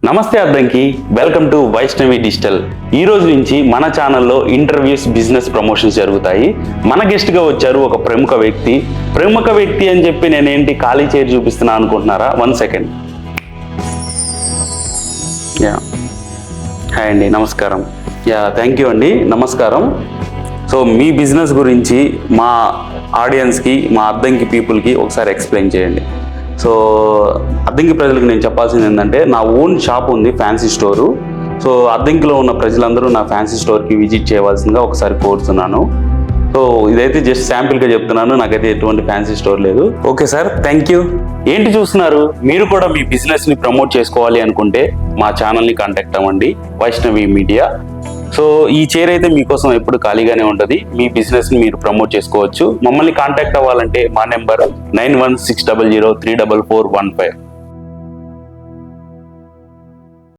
నమస్తే Addanki, welcome to Vaishnavi digital. ఈ రోజు నుంచి మన ఛానల్లో ఇంటర్వ్యూస్, బిజినెస్ ప్రమోషన్స్ జరుగుతాయి. మన గెస్ట్గా వచ్చారు ఒక ప్రముఖ వ్యక్తి అని చెప్పి నేనేంటి ఖాళీ చైర్ చూపిస్తున్నా అనుకుంటున్నారా? 1 సెకండ్. హాయ్ అండి, నమస్కారం. థ్యాంక్ యూ అండి, నమస్కారం. సో మీ బిజినెస్ గురించి మా ఆడియన్స్కి, మా అద్దంకి పీపుల్కి ఒకసారి ఎక్స్ప్లెయిన్ చేయండి. సో అద్దంకి ప్రజలకు నేను చెప్పాల్సింది ఏంటంటే, నా ఓన్ షాప్ ఉంది, ఫ్యాన్సీ స్టోరు. సో అద్దంకిలో ఉన్న ప్రజలందరూ నా ఫ్యాన్సీ స్టోర్కి విజిట్ చేయవలసిందిగా ఒకసారి కోరుతున్నాను. సో ఇదైతే జస్ట్ శాంపిల్గా చెప్తున్నాను, నాకైతే ఎటువంటి ఫ్యాన్సీ స్టోర్ లేదు. Okay sir, thank you. ఏంటి చూస్తున్నారు? మీరు కూడా మీ బిజినెస్ని ప్రమోట్ చేసుకోవాలి అనుకుంటే మా ఛానల్ని కాంటాక్ట్ అవ్వండి, వైష్ణవి మీడియా. సో ఈ చైర్ అయితే మీకోసం ఎప్పుడు ఖాళీగానే ఉంటుంది. మీ బిజినెస్ని మీరు ప్రమోట్ చేసుకోవచ్చు. మమ్మల్ని కాంటాక్ట్ అవ్వాలంటే మా నెంబర్ 9160034415.